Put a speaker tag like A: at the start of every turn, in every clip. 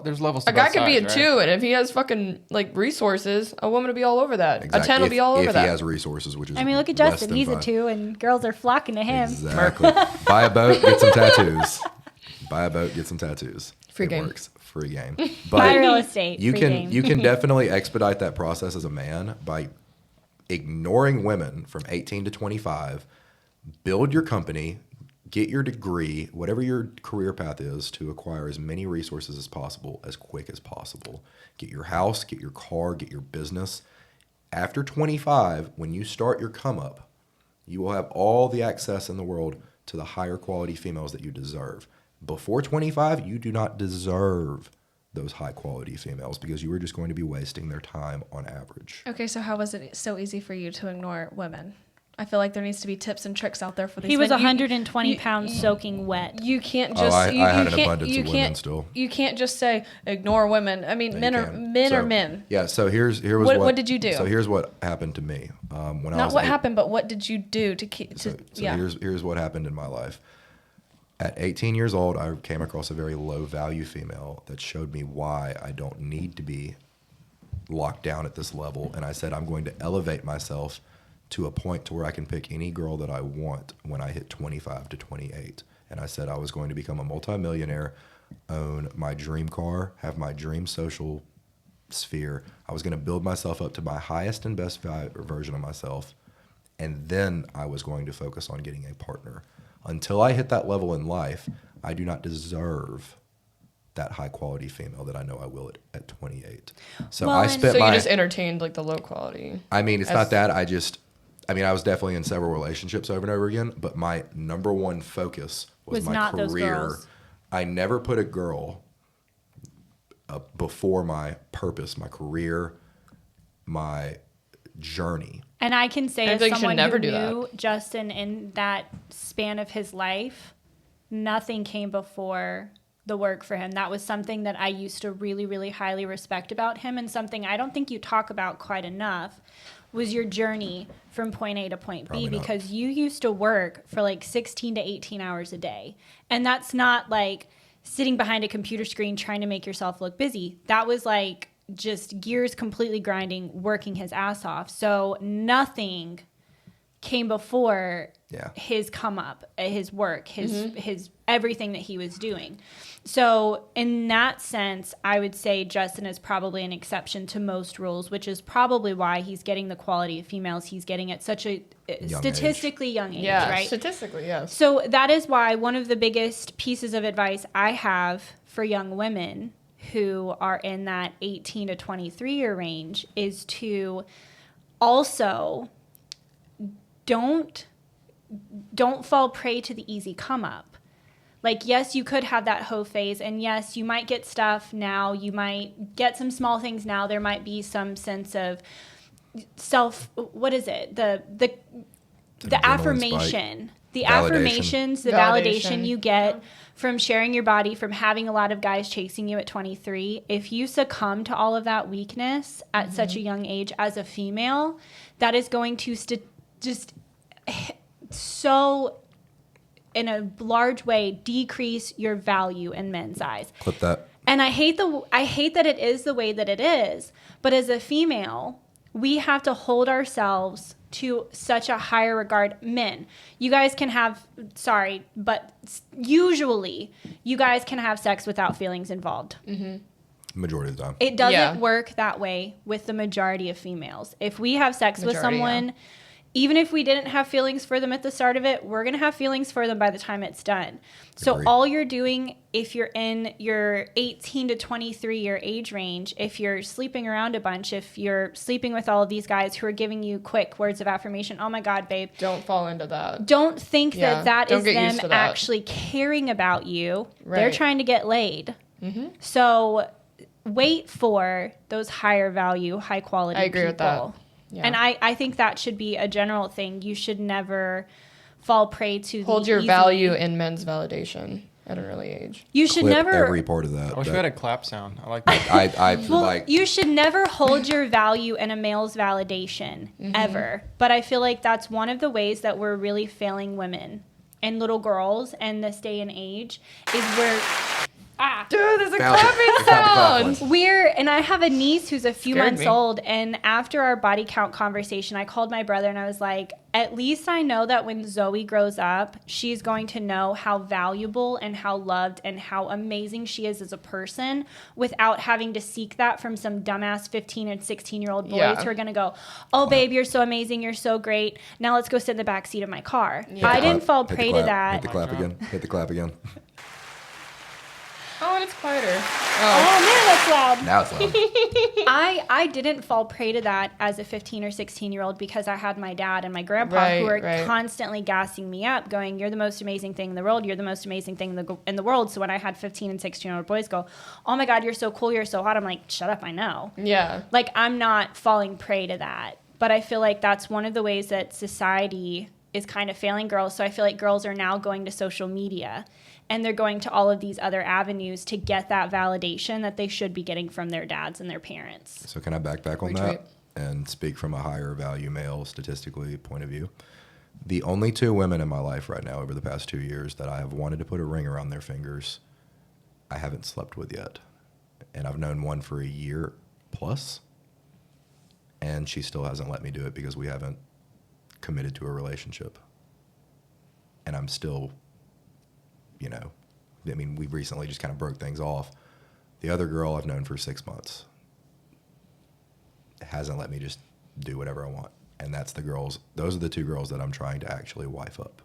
A: There's levels to
B: A guy
A: both
B: could be a
A: sides,
B: 2, and if he has fucking like resources, a woman would be all over that.
C: Exactly.
B: A 10 will be all over that.
C: If he has resources, which is
D: I mean, look at
C: less
D: Justin.
C: than
D: He's a
C: 5.
D: 2, and girls are flocking to him.
C: Exactly. Buy a boat, get some tattoos. Buy a boat, get some tattoos.
B: Free
C: it
B: game.
C: Works. Free game.
D: Buy
C: But
D: real estate.
C: you
D: free
C: can
D: game.
C: you can definitely expedite that process as a man by ignoring women from 18 to 25. Build your company, get your degree, whatever your career path is, to acquire as many resources as possible, as quick as possible. Get your house, get your car, get your business. After 25, when you start your come up, you will have all the access in the world to the higher quality females that you deserve. Before 25, you do not deserve those high quality females because you are just going to be wasting their time on average.
E: Okay, so how was it so easy for you to ignore women? I feel like there needs to be tips and tricks out there for these
D: He was
E: men.
D: 120 pounds soaking wet.
E: You can't just.
C: I
E: you
C: had an
E: can't,
C: abundance
E: you
C: of women
E: can't,
C: still.
E: You can't just say ignore women. I mean,
C: No,
E: men
C: you
E: are
C: can.
E: men
C: So,
E: are men.
C: Yeah, so here was
E: What did you do?
C: So here's what happened to me. When I
E: Not
C: was
E: what happened, but what did you do to keep?
C: So
E: Yeah.
C: here's what happened in my life. At 18 years old, I came across a very low value female that showed me why I don't need to be locked down at this level. And I said, I'm going to elevate myself to a point to where I can pick any girl that I want when I hit 25 to 28. And I said I was going to become a multimillionaire, own my dream car, have my dream social sphere. I was going to build myself up to my highest and best version of myself. And then I was going to focus on getting a partner. Until I hit that level in life, I do not deserve that high quality female that I know I will at 28. So
D: Well,
C: I
D: and-
C: spent
B: So you
C: my.
B: just entertained like the low quality.
C: I mean, it's
B: as-
C: not that. I was definitely in several relationships over and over again, but my number one focus was my
D: not those
C: career.
D: girls.
C: I never put a girl before my purpose, my career, my journey.
D: And I can say,
B: I
D: as
B: think you should
D: someone
B: never
D: who
B: do that.
D: knew Justin in that span of his life, nothing came before the work for him. That was something that I used to really, really highly respect about him, and something I don't think you talk about quite enough was your journey from point A to point B.
C: Probably not.
D: Because you used to work for like 16 to 18 hours a day. And that's not like sitting behind a computer screen trying to make yourself look busy. That was like just gears completely grinding, working his ass off. So nothing came before
C: Yeah.
D: his come up, his work, his everything that he was doing. So in that sense, I would say Justin is probably an exception to most rules, which is probably why he's getting the quality of females he's getting at such a statistically young age,
B: Yeah,
D: right?
B: statistically, yes.
D: So that is why one of the biggest pieces of advice I have for young women who are in that 18 to 23 year range is to also don't fall prey to the easy come up. Like, yes, you could have that hoe phase, and yes, you might get stuff now, you might get some small things now, there might be some sense of what is it? The
C: adrenaline
D: affirmation. The
C: Validation.
D: affirmations, the
B: Validation.
D: validation you get from sharing your body, from having a lot of guys chasing you at 23. If you succumb to all of that weakness at such a young age as a female, that is going to just so, in a large way, decrease your value in men's eyes.
C: Clip that.
D: And I hate that it is the way that it is. But as a female, we have to hold ourselves to such a higher regard. Men, you guys can have, but usually you guys can have sex without feelings involved.
C: Majority of the time.
D: It doesn't
B: Yeah.
D: work that way with the majority of females. If we have sex with
B: Majority,
D: someone, even if we didn't have feelings for them at the start of it, we're going to have feelings for them by the time it's done. So
C: Agreed.
D: all you're doing, if you're in your 18 to 23 year age range, if you're sleeping around a bunch, if you're sleeping with all of these guys who are giving you quick words of affirmation, oh my God, babe,
B: Don't fall into that.
D: don't think
B: Yeah,
D: that
B: don't
D: is
B: get
D: them
B: used to that.
D: actually caring about you. They're
B: Right.
D: trying to get laid. So wait for those higher value, high quality
B: I agree
D: people.
B: with that. Yeah.
D: And I think that should be a general thing. You should never fall prey to
B: Hold
D: the
B: your
D: easy-
B: value in men's validation at an early age.
D: You should
C: Clip
D: never
C: every part of that.
A: I wish we
C: That-
A: had a clap sound. I like that.
C: I
D: Well,
C: like.
D: you should never hold your value in a male's validation ever. But I feel like that's one of the ways that we're really failing women and little girls in this day and age is
B: Dude, there's a
C: Found it.
B: clapping
C: We found the clap
B: sound.
C: one.
D: And I have a niece who's a few
B: Scared
D: months
B: me.
D: old. And after our body count conversation, I called my brother and I was like, at least I know that when Zoe grows up, she's going to know how valuable and how loved and how amazing she is as a person without having to seek that from some dumbass 15 and 16-year-old boys
B: Yeah.
D: who are going to go, oh, babe, you're so amazing. You're so great. Now let's go sit in the back seat of my car.
B: Yeah.
D: I
B: Hit the
D: didn't fall
C: Hit the
D: prey to
C: clap.
D: that.
C: Hit the clap again. Hit the clap again.
B: Oh, and it's quieter. Oh,
D: Oh, man, that's loud.
C: Now it's loud.
D: I didn't fall prey to that as a 15 or 16-year-old because I had my dad and my grandpa who
B: Right,
D: were
B: right.
D: constantly gassing me up, going, you're the most amazing thing in the world. You're the most amazing thing in the world. So when I had 15 and 16-year-old boys go, oh, my God, you're so cool. You're so hot. I'm like, shut up. I know.
B: yeah.
D: Like, I'm not falling prey to that. But I feel like that's one of the ways that society is kind of failing girls. So I feel like girls are now going to social media and they're going to all of these other avenues to get that validation that they should be getting from their dads and their parents.
C: So can I backpack on
B: Retweet.
C: that and speak from a higher value male statistically point of view? The only two women in my life right now over the past 2 years that I have wanted to put a ring around their fingers, I haven't slept with yet. And I've known one for a year plus, and she still hasn't let me do it because we haven't committed to a relationship. And I'm still, I mean, we recently just kind of broke things off. The other girl I've known for 6 months hasn't let me just do whatever I want. And that's the girls. Those are the two girls that I'm trying to actually wife up.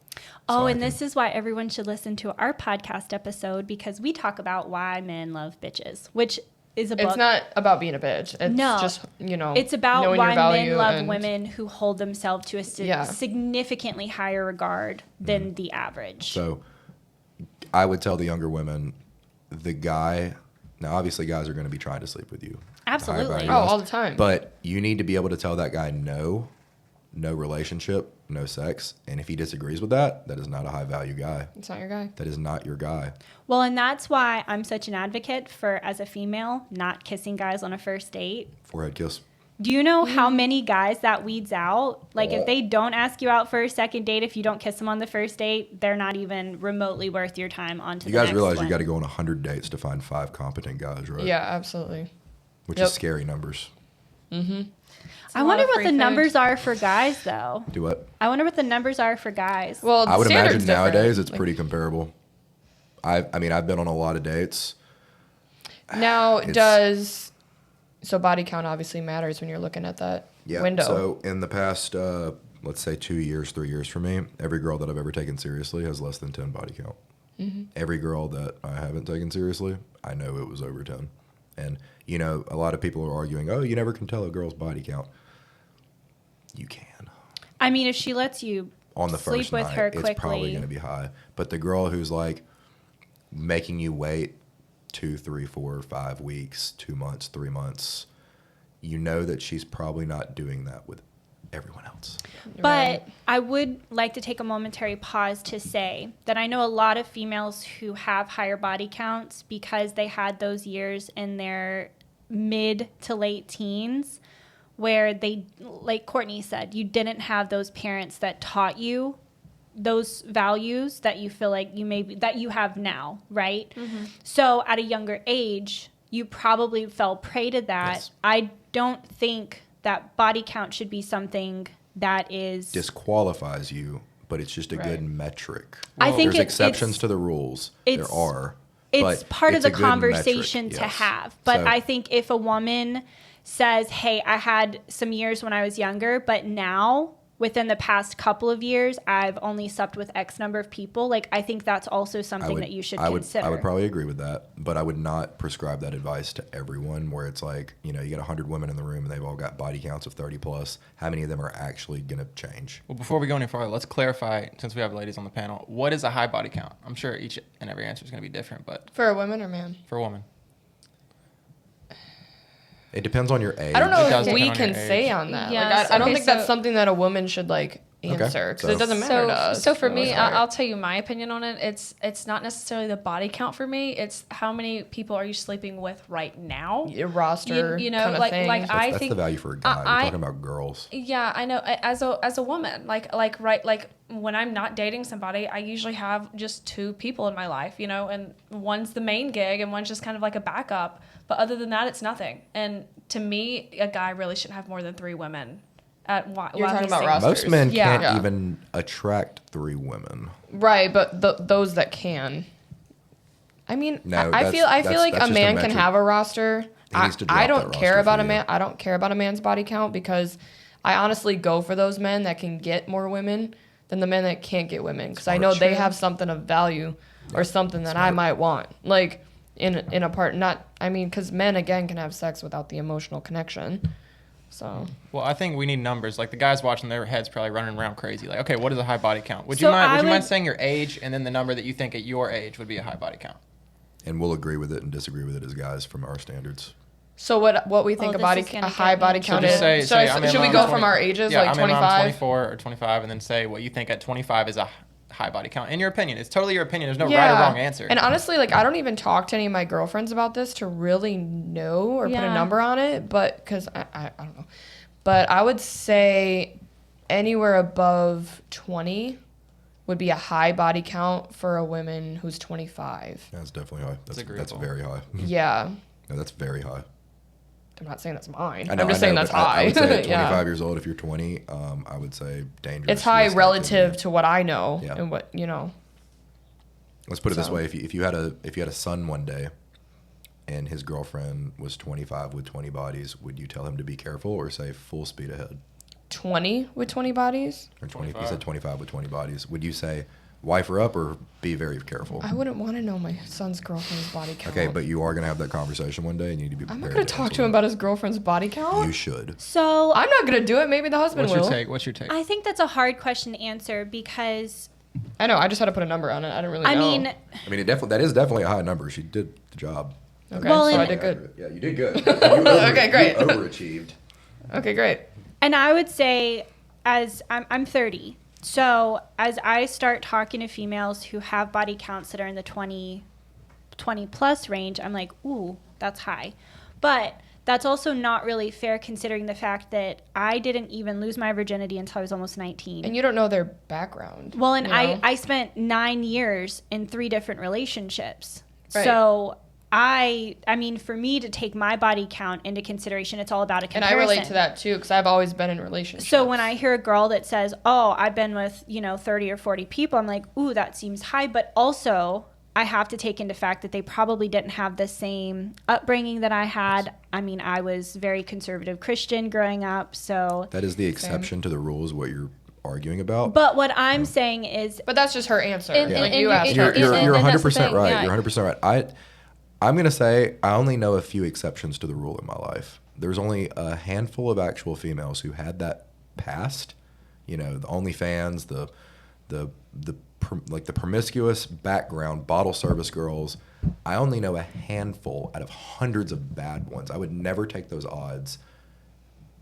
D: Oh, and this is why everyone should listen to our podcast episode because we talk about why men love bitches, which is a book.
B: It's not about being a bitch. It's
D: No.
B: just,
D: It's about
B: knowing
D: why
B: your value
D: men love
B: and-
D: women who hold themselves to a
B: Yeah.
D: significantly higher regard than the average.
C: So I would tell the younger women, the guy, now obviously guys are going to be trying to sleep with you.
D: Absolutely.
C: Higher value
B: Oh,
C: guys.
B: all the time.
C: But you need to be able to tell that guy no relationship, no sex. And if he disagrees with that, that is not a high value guy.
B: It's not your guy.
C: That is not your guy.
D: Well, and that's why I'm such an advocate for, as a female, not kissing guys on a first date.
C: Forehead kiss.
D: Do you know how many guys that weeds out? Like, if they don't ask you out for a second date, if you don't kiss them on the first date, they're not even remotely worth your time on to
C: You
D: the
C: guys
D: next
C: realize
D: one.
C: you got to go on 100 dates to find 5 competent guys, right?
B: Yeah, absolutely.
C: Which
B: Yep.
C: is scary numbers.
D: I wonder what the numbers are for guys, though.
C: Do what?
D: I wonder what the numbers are for guys.
B: Well,
C: I would
B: standard's
C: imagine nowadays
B: different.
C: it's
B: Like,
C: pretty comparable. I mean, I've been on a lot of dates.
B: Now,
C: It's-
B: so body count obviously matters when you're looking at that
C: Yeah.
B: window.
C: So in the past, let's say 2 years, 3 years for me, every girl that I've ever taken seriously has less than 10 body count. Every girl that I haven't taken seriously, I know it was over 10. And, a lot of people are arguing, oh, you never can tell a girl's body count. You can.
D: I mean, if she lets you
C: On the
D: sleep
C: first
D: with
C: night,
D: her
C: it's probably
D: quickly.
C: going to be high. But the girl who's like making you wait 2, 3, 4, 5 weeks, 2 months, 3 months, you know that she's probably not doing that with everyone else.
D: But
B: Right.
D: I would like to take a momentary pause to say that I know a lot of females who have higher body counts because they had those years in their mid to late teens where they, like Courtney said, you didn't have those parents that taught you those values that you feel like that you have now, right? So at a younger age, you probably fell prey to that.
C: Yes.
D: I don't think that body count should be something that is
C: Disqualifies you, but it's just a
B: Right.
C: good metric.
D: I think
C: There's exceptions to the rules. There
D: it's-
C: are.
D: it's
C: but
D: part
C: it's
D: of
C: a
D: the
C: good
D: conversation
C: metric,
D: to
C: yes.
D: have. But
C: So-
D: I think if a woman says, hey, I had some years when I was younger, but now within the past couple of years, I've only slept with X number of people. Like, I think that's also something that you should consider.
C: I would probably agree with that, but I would not prescribe that advice to everyone where it's like, you get 100 women in the room and they've all got body counts of 30 plus. How many of them are actually going to change?
A: Well, before we go any farther, let's clarify, since we have ladies on the panel, what is a high body count? I'm sure each and every answer is going to be different, but
B: For a woman or man?
A: for a woman.
C: It depends on your age.
B: I don't know
A: It does
B: if we
A: depend on
B: can
A: your
B: say
A: age.
B: on that.
E: Yes,
B: Like, I don't
E: okay,
B: think that's
E: so-
B: something that a woman should, like, answer because
C: so-
B: it doesn't matter to us.
E: So for me,
B: Sorry.
E: I'll tell you my opinion on it. It's not necessarily the body count for me. It's how many people are you sleeping with right now?
B: Your roster,
E: You know,
B: kind of
E: like-
B: thing.
E: like
C: That's,
E: I
C: that's
E: think-
C: the value for a guy.
E: I-
C: We're talking about girls.
E: Yeah, I know. As a woman, like when I'm not dating somebody, I usually have just 2 people in my life, you know, and one's the main gig and one's just kind of like a backup. But other than that, it's nothing. And to me, a guy really shouldn't have more than 3 women. While
B: You're talking
E: he's
B: about
E: single.
B: rosters.
C: Most men
E: Yeah.
C: can't
B: Yeah.
C: even attract 3 women.
B: Right, but those that can. I mean,
C: No,
B: I feel like
C: that's
B: a
C: just a
B: man can
C: metric.
B: have a roster.
C: He needs to
B: I
C: drop
B: don't
C: that
B: care
C: roster
B: about
C: for
B: a
C: you.
B: man. I don't care about a man's body count because I honestly go for those men that can get more women than the men that can't get women because I know
C: Smart.
B: they
C: True.
B: have something of value or something that I
C: Smart.
B: might want. Like in a part, not I mean, because men again can have sex without the emotional connection. So
A: Well, I think we need numbers. Like the guys watching, their heads probably running around crazy. Like, okay, what is a high body count? Would
D: So
A: you mind?
D: I
A: Would you mind
D: would-
A: saying your age and then the number that you think at your age would be a high body count?
C: And we'll agree with it and disagree with it as guys from our standards.
B: So what we think
D: Oh,
B: a body
D: this is gonna
B: a high
D: get
B: body
D: me.
B: count
A: So just
B: is?
A: say,
B: So
A: I'm in
B: should we
A: my
B: go
A: 20
B: from our ages,
A: yeah,
B: like
A: I'm in my
B: 25?
A: 24 or 25, and then say what you think at 25 is a high body count. In your opinion, it's totally your opinion. There's no right or wrong answer.
B: And honestly, like I don't even talk to any of my girlfriends about this to really know or put a
E: Yeah.
B: number on it, but because I don't know. But I would say anywhere above 20 would be a high body count for a woman who's 25.
C: That's definitely high. That's
A: agreeable.
C: very high.
B: Yeah.
C: No, that's very high.
B: I'm not saying that's mine.
C: I know,
B: I'm just
C: I
B: saying
C: know,
B: that's
C: but I
B: high.
C: would say at 25
B: yeah.
C: years old, if you're 20, I would say dangerous.
B: It's high
C: Yes,
B: relative to what I know
C: Yeah.
B: and what, you know.
C: Let's put it this
B: So.
C: way: if you had a son one day, and his girlfriend was 25 with 20 bodies, would you tell him to be careful or say full speed ahead?
B: 20 with 20 bodies?
C: Or 20? He
A: 25.
C: said 25 with 20 bodies. Would you say wife her up or be very careful?
B: I wouldn't want to know my son's girlfriend's body count.
C: Okay, but you are gonna have that conversation one day, and you need to be
B: I'm
C: prepared.
B: not going to talk
C: answer
B: to him
C: it.
B: about his girlfriend's body count.
C: You should.
D: So
B: I'm not going to do it. Maybe the husband
A: What's
B: will.
A: your take? What's your take?
D: I think that's a hard question to answer because
B: I know. I just had to put a number on it. I didn't really
D: I
B: know.
D: mean,
C: I mean, that is definitely a high number. She did the job.
B: Okay,
D: Well,
B: so I
D: and-
B: did good.
C: Yeah, you did good.
B: Okay, great.
C: You overachieved.
B: Okay, great.
D: and I would say as I'm 30. So as I start talking to females who have body counts that are in the 20 plus range, I'm like, ooh, that's high. But that's also not really fair considering the fact that I didn't even lose my virginity until I was almost 19.
B: And you don't know their background.
D: Well, and
B: you know?
D: I spent 9 years in 3 different relationships.
B: Right.
D: So I mean, for me to take my body count into consideration, it's all about a
B: And
D: comparison.
B: I relate to that too because I've always been in relationships.
D: So when I hear a girl that says, "Oh, I've been with 30 or 40 people," I'm like, "Ooh, that seems high." But also, I have to take into fact that they probably didn't have the same upbringing that I had. I mean, I was very conservative Christian growing up, so.
C: That is the exception to the rules. What you're arguing about.
D: But what I'm saying is,
B: But that's just her answer.
E: And-
B: Like
E: and
B: you
E: you-
B: asked
E: and
B: her.
C: You're
E: and that's the
C: 100%
E: thing,
C: right.
E: yeah.
C: You're 100% right. I'm going to say I only know a few exceptions to the rule in my life. There's only a handful of actual females who had that past. The OnlyFans, the promiscuous background, bottle service girls. I only know a handful out of hundreds of bad ones. I would never take those odds.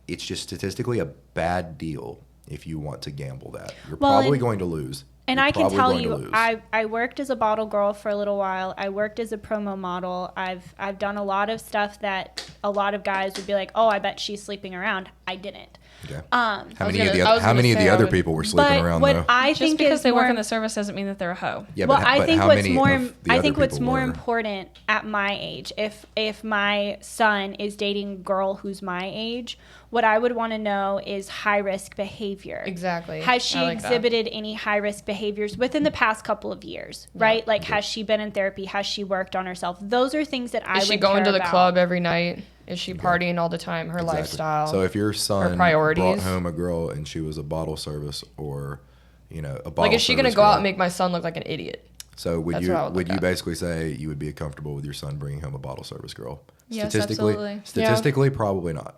C: It's just statistically a bad deal if you want to gamble that. You're
D: Well,
C: probably
D: and-
C: going to lose.
D: and
C: You're
D: I can
C: probably
D: tell
C: going to
D: you,
C: lose.
D: I worked as a bottle girl for a little while. I worked as a promo model. I've done a lot of stuff that a lot of guys would be like, "Oh, I bet she's sleeping around." I didn't.
C: Okay.
D: Um,
C: How
B: was
C: many of
B: gonna-
C: the
B: I was
C: how
B: gonna
C: many of
B: say
C: the
B: I
C: other
B: would-
C: people were sleeping
D: but
C: around
D: what
C: though?
D: I
E: Just
D: think
E: because
D: is
E: they work
D: more
E: in the service doesn't mean that they're a hoe.
C: Yeah,
D: well,
C: but
D: I
C: but
D: think
C: how
D: what's
C: many
D: more
C: of the
D: I
C: other
D: think what's
C: people
D: more
C: were?
D: important at my age, if my son is dating a girl who's my age, what I would want to know is high risk behavior.
B: Exactly.
D: Has she
B: I like that.
D: exhibited any high risk behaviors within the past couple of years, right? Like, has she been in therapy? Has she worked on herself? Those are things that I
B: Is she
D: would
B: going
D: care
B: to the
D: about.
B: club every night? Is she partying all the time? Her
C: Exactly.
B: lifestyle.
C: So if your son
B: priorities.
C: brought home a girl and she was a bottle service or, a bottle
B: like, is she going to
C: service
B: go out
C: girl,
B: and make my son look like an idiot?
C: So would
B: That's
C: you
B: what I would
C: would
B: look
C: you
B: at.
C: basically say you would be comfortable with your son bringing home a bottle service girl?
E: Yes,
C: statistically,
E: absolutely.
C: statistically, probably not.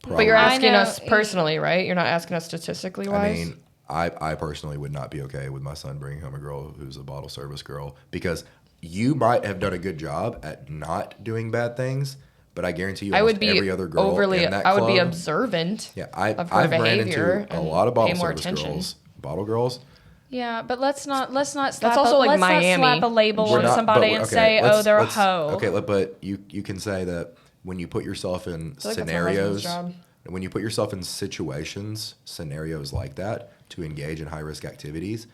B: But you're
E: I
B: asking
E: know-
B: us personally, right? You're not asking us statistically
C: I
B: wise.
C: mean, I personally would not be okay with my son bringing home a girl who's a bottle service girl because you might have done a good job at not doing bad things, but I guarantee you,
B: I would
C: almost
B: be
C: every other girl
B: overly.
C: in that
B: I would be
C: club-
B: observant.
C: Yeah,
B: of her
C: I've ran
B: behavior
C: into a
B: and
C: lot of
B: pay
C: bottle
B: more
C: service
B: attention.
C: girls, bottle girls.
E: Yeah, but let's not slap
B: also like
E: let's
B: Miami.
E: not slap a label
C: We're
E: on
C: not-
E: somebody
C: but
E: and
C: okay,
E: say,
C: let's-
E: oh, they're a
C: let's-
E: hoe.
C: Okay, but you can say that when you put yourself in
B: I feel like that's my
C: scenarios,
B: husband's job.
C: when you put yourself in scenarios like that to engage in high risk activities,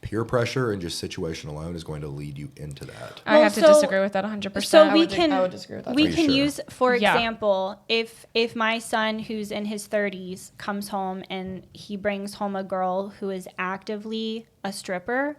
C: peer pressure and just situation alone is going to lead you into that.
E: I
D: Well,
E: have to
D: so-
E: disagree with that 100%.
D: So
B: I
D: we
B: would
D: can
B: I would disagree with that.
D: we
C: Are you
D: can
C: sure?
D: use, for
E: Yeah.
D: example, if my son who's in his 30s comes home and he brings home a girl who is actively a stripper,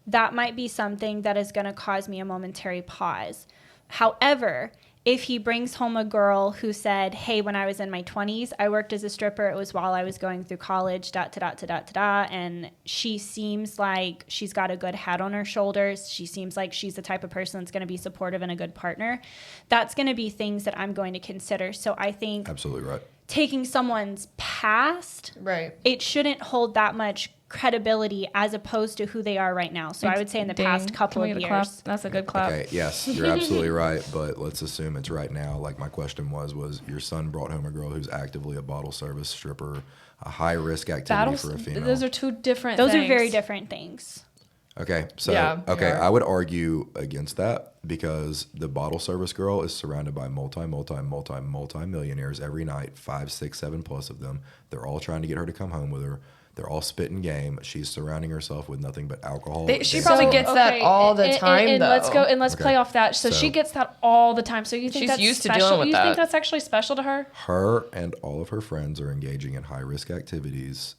D: that might be something that is going to cause me a momentary pause. However, if he brings home a girl who said, hey, when I was in my 20s, I worked as a stripper. It was while I was going through college, and she seems like she's got a good head on her shoulders. She seems like she's the type of person that's going to be supportive and a good partner. That's going to be things that I'm going to consider. So I think
C: Absolutely right.
D: taking someone's past,
B: Right.
D: it shouldn't hold that much credibility as opposed to who they are right now. So I would say in the
E: Ding.
D: past couple
E: Can we
D: of
E: get a clap?
D: years.
E: That's a good clap.
C: Okay, yes, you're absolutely right, but let's assume it's right now. Like my question was your son brought home a girl who's actively a bottle service stripper, a high risk activity
E: Battles,
C: for a female.
E: those are two different
D: Those
E: things.
D: are very different things.
C: Okay, so
B: Yeah, they
C: okay,
B: are.
C: I would argue against that because the bottle service girl is surrounded by multi-millionaires every night, 5, 6, 7 plus of them. They're all trying to get her to come home with her. They're all spitting game. She's surrounding herself with nothing but alcohol.
B: She
C: and
B: probably
C: drugs.
B: gets that all the time,
E: and
B: though.
E: let's play off that. So,
C: So-
E: she gets that all the time. So you think
B: She's
E: that's
B: used to
E: special?
B: dealing with
E: you think
B: that.
E: that's actually special to her?
C: Her and all of her friends are engaging in high risk activities.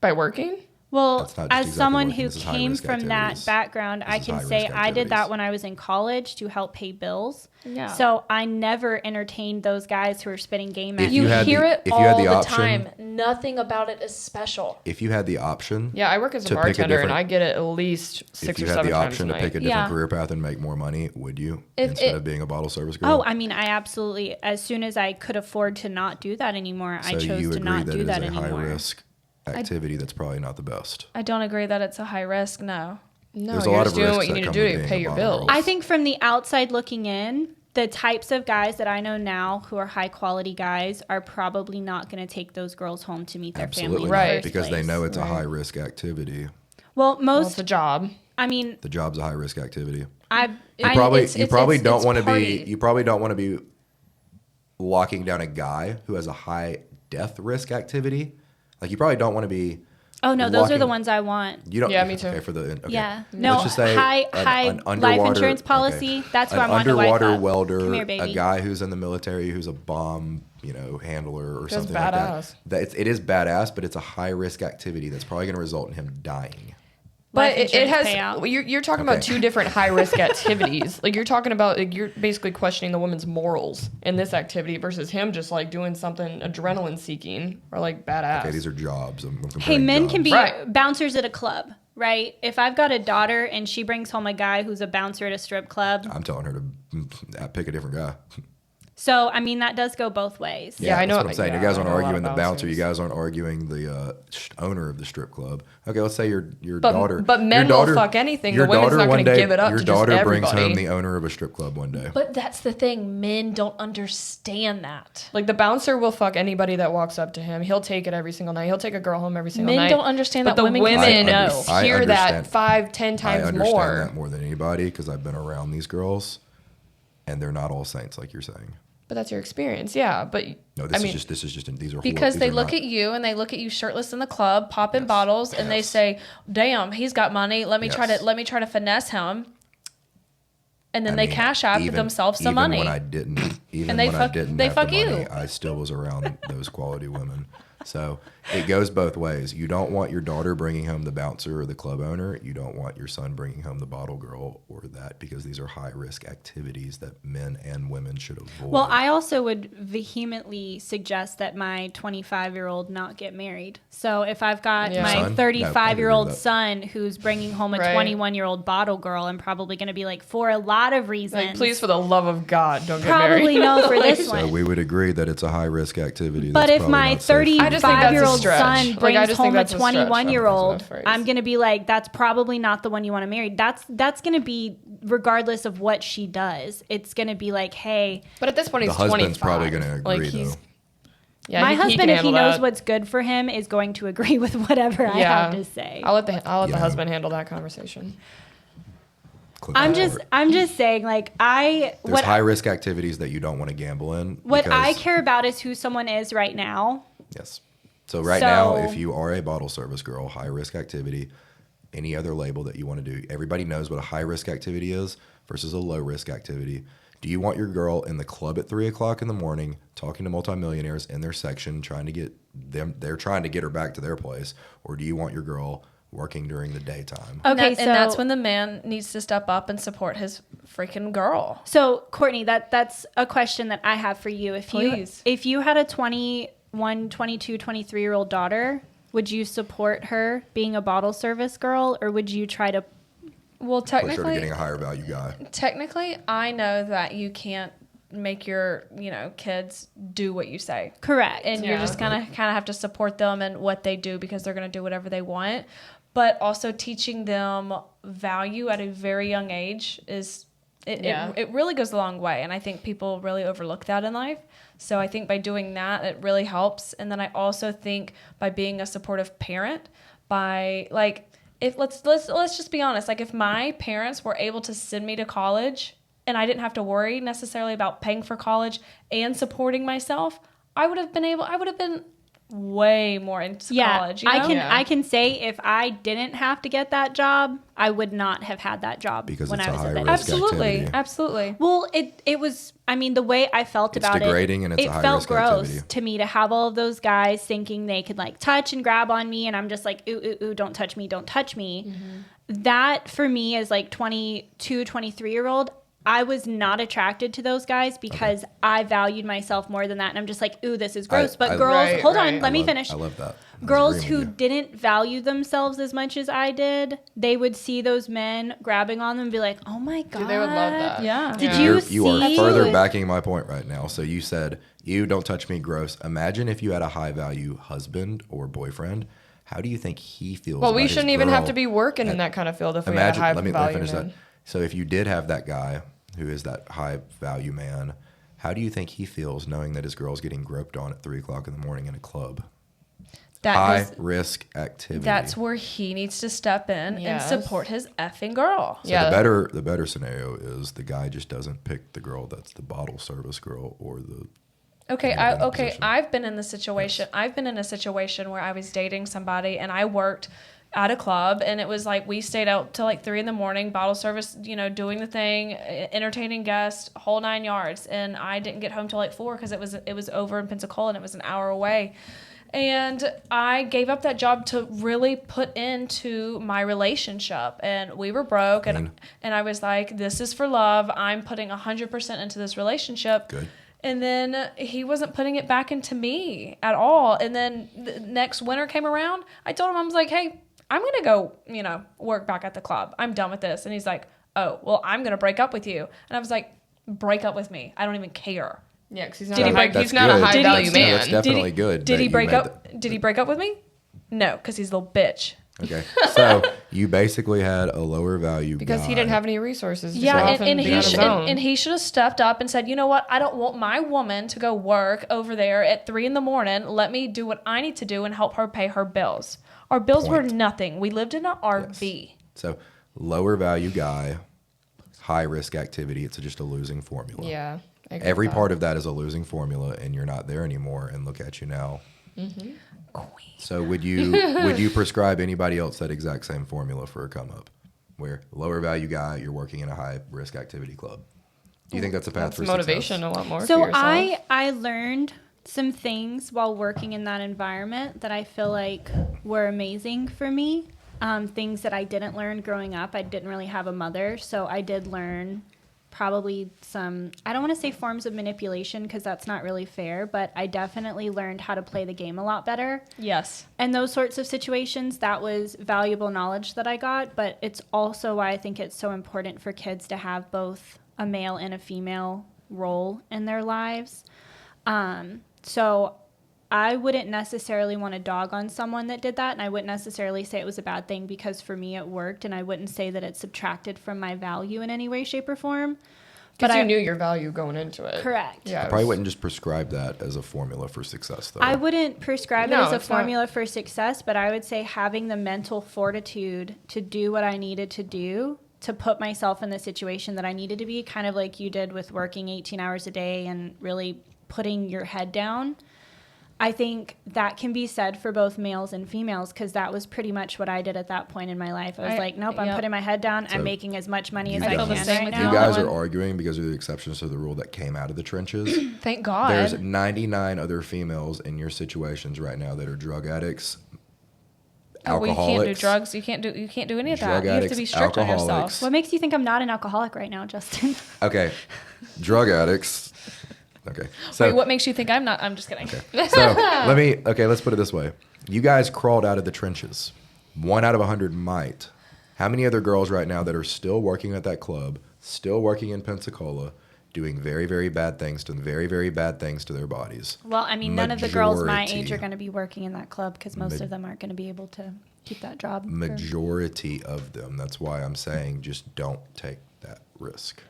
B: By working?
D: Well,
C: That's not just
D: as
C: exactly
D: someone
C: working.
D: who
C: This is
D: came
C: high-risk
D: from that
C: activities.
D: background, I
C: This is
D: can
C: high-risk
D: say I did that
C: activities.
D: when I was in college to help pay bills.
E: Yeah.
D: So I never entertained those guys who were spitting game at
C: If
D: me.
C: you
E: You
C: had
E: hear
C: the-
E: it
C: if you had
E: all
C: the
E: the
C: option-
E: time. Nothing about it is special.
C: If you had the option,
B: Yeah, I work as a
C: To pick a
B: bartender, and
C: different-
B: I get it at least
C: if
B: 6
C: you
B: or
C: had
B: 7
C: the
B: times
C: option
B: a
C: to
B: night.
C: pick a different
E: Yeah.
C: career path and make more money, would you
E: If
C: instead
E: it-
C: of being a bottle service girl?
D: Oh, I mean, I absolutely, as soon as I could afford to not do that anymore, I
C: So
D: chose
C: you
D: to
C: agree
D: not
C: that
D: do
C: it is
D: that
C: a
D: anymore.
C: high risk activity that's probably not the best.
E: I don't agree that it's a high risk. No.
B: No,
C: There's a
B: you're
C: lot
B: just
C: of
B: doing
C: risks
B: what you
C: that
B: need to
C: come
B: do
C: with
B: to
C: being
B: pay
C: a
B: your
C: bottle
B: bills.
C: girl.
D: I think from the outside looking in, the types of guys that I know now who are high quality guys are probably not going to take those girls home to meet their
C: Absolutely
D: family.
B: Right.
D: In the
C: not,
D: first
C: because they
D: place.
C: know it's a
B: Right.
C: high risk activity.
D: Well,
B: Well, it's
D: most,
B: a job.
D: I mean,
C: The job's a high risk activity.
D: I
C: You
E: I-
C: probably
E: it's-
C: you
E: it's-
C: probably
E: it's-
C: don't
E: it's
C: want to be
E: party.
C: you probably don't want to be locking down a guy who has a high death risk activity. Like you probably don't want to be.
D: oh no, those are the
C: locking-
D: ones I want.
C: You don't.
B: Yeah, me too.
C: Okay, for the okay.
D: Yeah.
C: Let's
D: No,
C: just say
D: high
C: an
D: life
C: underwater-
D: insurance policy.
C: okay.
D: That's who
C: An
D: I want to wife
C: underwater
D: up.
C: welder,
D: Come here,
C: a
D: baby.
C: guy who's in the military, who's a bomb, handler or
B: That's
C: something like
B: badass.
C: that. It is badass, but it's a high risk activity that's probably going to result in him dying.
B: But
D: Life
B: it
D: insurance
B: has.
D: payout.
B: You're talking about
C: Okay.
B: two different high risk activities. Like you're talking about, like, you're basically questioning the woman's morals in this activity versus him just like doing something adrenaline seeking or like badass.
C: Okay, these are jobs. I'm
D: Hey,
C: comparing
D: men can
C: jobs.
D: be
B: Right.
D: bouncers at a club, right? If I've got a daughter and she brings home a guy who's a bouncer at a strip club,
C: I'm telling her to pick a different guy.
D: so I mean that does go both ways.
B: Yeah, I know-
C: That's what I'm saying.
B: yeah,
C: you guys
B: I
C: aren't
B: know a lot
C: arguing the
B: of
C: bouncer. You
B: bouncers.
C: guys aren't arguing the owner of the strip club. Okay, let's say your
B: But-
C: daughter.
B: but men
C: your
B: will
C: daughter,
B: fuck anything.
C: Your
B: The woman's
C: daughter
B: not gonna
C: one day-
B: give it up
C: Your
B: to just
C: daughter brings home
B: everybody.
C: the owner of a strip club one day.
E: But that's the thing. Men don't understand that.
B: Like the bouncer will fuck anybody that walks up to him. He'll take it every single night. He'll take a girl home every single
E: Men
B: night.
E: don't understand
B: but
E: that
B: the
E: women
B: women
E: can't know.
C: I
B: hear that
C: understand.
B: 5-10
C: I
B: times
C: understand
B: more.
C: that more than anybody because I've been around these girls, and they're not all saints like you're saying.
B: But that's your experience, yeah. But
C: No,
B: I mean,
C: this is just these are
E: Because
C: these
E: they
C: are
E: look
C: not-
E: at you and they look at you shirtless in the club, popping
C: Yes.
E: bottles, and they
C: Yes.
E: say, "Damn, he's got money. Let me try
C: Yes.
E: to finesse him." And then
C: I
E: they
C: mean,
E: cash out
C: even-
E: themselves some
C: even
E: money.
C: When I didn't, even
E: they
C: when
E: fuck-
C: I didn't
E: they
C: have
E: fuck
C: the money,
E: you.
C: I still was around those quality women. So it goes both ways. You don't want your daughter bringing home the bouncer or the club owner. You don't want your son bringing home the bottle girl or that because these are high risk activities that men and women should avoid.
D: Well, I also would vehemently suggest that my 25-year-old not get married. So if I've got
B: Yeah.
D: my
C: Son? No, I
D: 35-year-old
C: agree with that.
D: son who's bringing home a
B: Right.
D: 21-year-old bottle girl, I'm probably going to be like, for a lot of reasons.
B: like, please, for the love of God, don't get
D: probably
B: married.
D: no for this
C: so
D: one.
C: we would agree that it's a high risk activity.
D: But
C: that's
D: if
C: probably
D: my
C: not safe for you.
B: I just think that's a
D: 35-year-old
B: stretch.
D: son
B: Like, I
D: brings
B: just think
D: home a
B: that's a stretch.
D: 21-year-old,
B: That's a phrase.
D: I'm going to be like, that's probably not the one you want to marry. That's going to be regardless of what she does. It's going to be like, hey,
B: But at this point,
C: The
B: he's 25.
C: husband's probably going to agree,
B: Like, he's,
C: though.
B: yeah,
D: my
B: he
D: husband,
B: can
D: if he
B: handle
D: knows
B: that.
D: what's good for him, is going to agree with whatever I have to say.
B: I'll let the
C: Yeah.
B: husband handle that conversation.
C: Click
D: I'm
C: on
D: just
C: it.
D: I'm just saying, like,
C: There's
D: what
C: high risk activities that you don't want to gamble in.
D: what I
C: because-
D: care about is who someone is right now.
C: Yes. So right now,
D: So-
C: if you are a bottle service girl, high risk activity, any other label that you want to do, everybody knows what a high risk activity is versus a low risk activity. Do you want your girl in the club at 3 o'clock in the morning talking to multimillionaires in their section, trying to get them? They're trying to get her back to their place, or do you want your girl working during the daytime?
D: Okay,
E: And
D: so
E: that's when the man needs to step up and support his freaking girl.
D: So Courtney, that's a question that I have for you.
E: Please.
D: If you had a 21, 22, 23-year-old daughter, would you support her being a bottle service girl, or would you try to?
E: Well,
C: Push her to
E: technically,
C: getting a higher value guy.
E: I know that you can't make your, kids do what you say.
D: Correct.
E: And you're
B: Yeah.
E: just kind of have to support them and what they do, because they're going to do whatever they want. But also teaching them value at a very young age it really goes a long way. And I think people really overlook that in life. So I think by doing that, it really helps. And then I also think by being a supportive parent, by if let's just be honest, like if my parents were able to send me to college and I didn't have to worry necessarily about paying for college and supporting myself, I would have been way more into college. You know?
D: I can say if I didn't have to get that job, I would not have had that job
C: Because
D: when
C: it's
D: I
C: a
D: was a
C: high
D: baby.
C: risk
E: Absolutely,
C: activity.
E: absolutely.
D: Well, it was. I mean, the way I felt
C: It's
D: about
C: degrading
D: it,
C: and it's
D: it
C: a high
D: felt
C: risk
D: gross
C: activity.
D: to me to have all of those guys thinking they could like touch and grab on me, and I'm just like, ooh, ooh, ooh, don't touch me, don't touch me. That for me as like 22, 23-year-old, I was not attracted to those guys because I valued myself more than that, and I'm just like, ooh, this is gross. But girls,
B: Right,
D: hold on,
B: right.
D: let me finish.
C: I love that. I was
D: Girls
C: agreeing
D: who
C: with you.
D: didn't value themselves as much as I did, they would see those men grabbing on them and be like, oh my God.
B: Dude, they would love that.
E: Yeah.
D: Did
B: Yeah.
D: you
C: You are
D: see?
C: further backing my point right now. So you said, you don't touch me, gross. Imagine if you had a high value husband or boyfriend. How do you think he feels?
B: Well,
C: about
B: we
C: his
B: shouldn't even have
C: girl?
B: to be working in that kind of field if we had a
C: Imagine,
B: high
C: let me
B: value
C: finish
B: man.
C: that. So if you did have that guy who is that high value man, how do you think he feels knowing that his girl's getting groped on at 3 o'clock in the morning in a club? High risk activity.
E: That's where he needs to step in
B: Yes.
E: and support his effing girl.
C: So
B: Yeah.
C: the better scenario is the guy just doesn't pick the girl that's the bottle service girl or the
E: Okay,
C: in that
E: okay.
C: position.
E: I've been in the situation. I've been in a situation where I was dating somebody and I worked at a club, and it was like we stayed out till like 3 a.m, bottle service, doing the thing, entertaining guests, whole 9 yards. And I didn't get home till like 4 because it was over in Pensacola and it was an hour away. And I gave up that job to really put into my relationship. And we were broke, and I was like, this is for love. I'm putting 100% into this relationship.
C: Good.
E: And then he wasn't putting it back into me at all. And then the next winter came around. I told him, I was like, hey, I'm going to go, work back at the club. I'm done with this. And he's like, oh, well, I'm going to break up with you. And I was like, break up with me. I don't even care.
B: Yeah, because he's not,
E: Did he break-
B: he's not a
C: good.
B: high
E: Did he-
B: value
E: did he-
B: man.
C: That's definitely good.
E: Did
C: that
E: he
C: you
E: break
C: made
E: up? Did he break up with me? No, because he's a little bitch.
C: Okay. So you basically had a lower value
B: Because he
C: guy.
B: didn't have any resources to
E: Yeah,
B: go off
E: and
B: be
E: he
B: on his own.
E: and he should have stepped up and said, you know what? I don't want my woman to go work over there at 3 a.m. Let me do what I need to do and help her pay her bills. Our bills were
C: Point.
E: nothing. We lived in an RV.
C: So lower value guy, high risk activity. It's just a losing formula.
B: Yeah. I agree
C: Every
B: with
C: part of that is a losing formula, and you're not there anymore. And look at you now.
E: Queen.
C: So would you prescribe anybody else that exact same formula for a come up, where lower value guy, you're working in a high risk activity club? Do you think that's a path
B: That's
C: for
B: motivation
C: success?
B: a lot more for
D: So
B: yourself.
D: I learned some things while working in that environment that I feel like were amazing for me. Things that I didn't learn growing up. I didn't really have a mother, so I did learn probably some, I don't want to say forms of manipulation because that's not really fair, but I definitely learned how to play the game a lot better.
E: Yes.
D: And those sorts of situations, that was valuable knowledge that I got, but it's also why I think it's so important for kids to have both a male and a female role in their lives. So I wouldn't necessarily want to dog on someone that did that, and I wouldn't necessarily say it was a bad thing because for me it worked, and I wouldn't say that it subtracted from my value in any way, shape, or form.
B: Because you knew your value going into it.
D: Correct.
B: Yeah,
C: I probably wouldn't just prescribe that as a formula for success, though.
D: I wouldn't prescribe it
B: No,
D: as a
B: it's not.
D: formula for success, but I would say having the mental fortitude to do what I needed to do to put myself in the situation that I needed to be, kind of like you did with working 18 hours a day and really putting your head down. I think that can be said for both males and females because that was pretty much what I did at that point in my life. I was like, nope, I'm putting my head down.
C: So
D: I'm making as much money as
C: you
D: I
C: guys-
D: can
E: the same
D: right
E: with
D: now.
C: You guys
E: One.
C: are arguing because of the exceptions to the rule that came out of the trenches.
E: Thank God.
C: There's 99 other females in your situations right now that are drug addicts,
E: Well, you
C: alcoholics.
E: can't do drugs. You can't do any of that.
C: Drug
E: You have to
C: addicts,
E: be strict on
C: alcoholics.
E: yourself.
D: What makes you think I'm not an alcoholic right now, Justin?
C: Okay, drug addicts. Okay, so
E: Wait, what makes you think I'm not? I'm just kidding.
C: so let's put it this way. You guys crawled out of the trenches. 1 out of 100 might. How many other girls right now that are still working at that club, still working in Pensacola, doing very, very bad things to very, very bad things to their bodies?
D: Well, I mean, none of the girls my
C: Majority.
D: age are going to be working in that club because most of them aren't going to be able to keep that job.
C: Majority of them. That's why I'm saying just don't take that risk.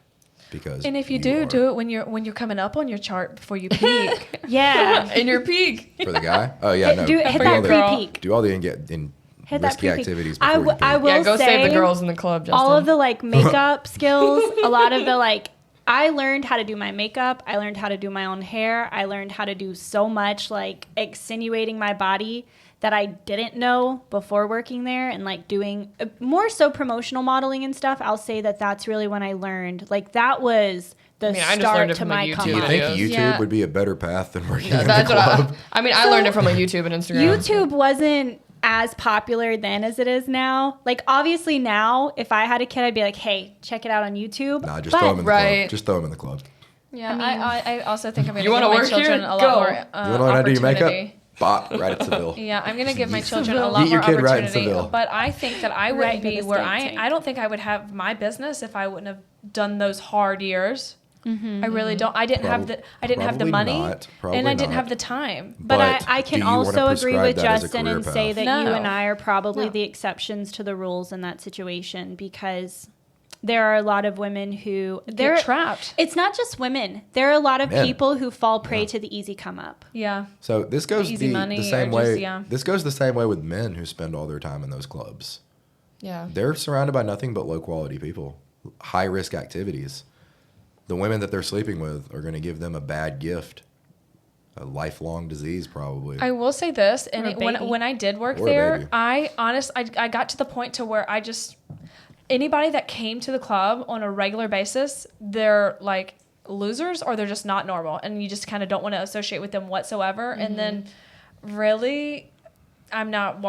C: Because
E: And if you
C: are-
E: do it when you're coming up on your chart before you peak.
D: Yeah.
B: in your peak.
C: for the guy. Oh yeah, no.
D: Hit
C: do
D: that
C: all the-
D: pre-peak.
C: Do all the
D: Hit that
C: risky
D: pre-peak.
C: activities
D: I
C: before you
D: I
C: peak.
D: will
B: Yeah, go
D: say
B: save the girls in the club, Justin.
D: all of the like makeup skills, a lot of the like, I learned how to do my makeup. I learned how to do my own hair. I learned how to do so much like extenuating my body that I didn't know before working there and like doing more so promotional modeling and stuff. I'll say that that's really when I learned. Like that was the
B: I just learned
D: start
B: it
D: to
B: from the
D: my
B: YouTube
D: come
C: Do you
D: up.
C: think
B: videos.
C: YouTube
E: Yeah.
C: would be a better path than working in the
B: That's what
C: club?
B: I mean, I learned it from like YouTube and Instagram.
D: YouTube wasn't as popular then as it is now. Like obviously now, if I had a kid, I'd be like, hey, check it out on YouTube.
C: Nah, just
D: But-
C: throw them in the
B: Right.
C: club. Just throw them in the club.
E: Yeah, I also think I'm going
B: You
E: to give
B: wanna
E: my
B: work
E: children
B: here?
E: a lot
B: Go.
E: more
C: You want to learn how to do your makeup?
E: opportunity.
C: Bop, right at Seville.
E: Yeah, I'm gonna give my children a lot
C: Get your
E: more
C: kid right in
E: opportunity.
C: Seville.
E: But I think that I
D: Right
E: wouldn't
D: into
E: be
D: the
E: where
D: state tank.
E: I don't think I would have my business if I wouldn't have done those hard years. I really don't. I didn't have the
C: Probably
E: money,
C: not. Probably
E: and I didn't
C: not.
E: have the time.
D: But I
C: do
D: can
C: you wanna
D: also agree
C: prescribe
D: with
C: that as a
D: Justin
C: career
D: and say
C: path?
D: that
E: No.
D: you and I are probably
E: No.
D: the exceptions to the rules in that situation because there are a lot of women who they're
E: Get trapped.
D: It's not just women. There are a lot of
C: Men.
D: people who fall prey to the easy come up.
E: Yeah,
C: So this goes
E: Easy
C: the
E: money
C: same
E: or just-
C: way.
E: yeah.
C: This goes the same way with men who spend all their time in those clubs.
B: Yeah.
C: They're surrounded by nothing but low quality people, high risk activities. The women that they're sleeping with are going to give them a bad gift, a lifelong disease probably.
E: I will say this,
D: Or
E: and
D: a
E: it, when
D: baby.
E: when I did work
C: Or a
E: there,
C: baby.
E: I got to the point to where I just anybody that came to the club on a regular basis, they're like losers or they're just not normal, and you just kind of don't want to associate with them whatsoever. And then, really, I'm not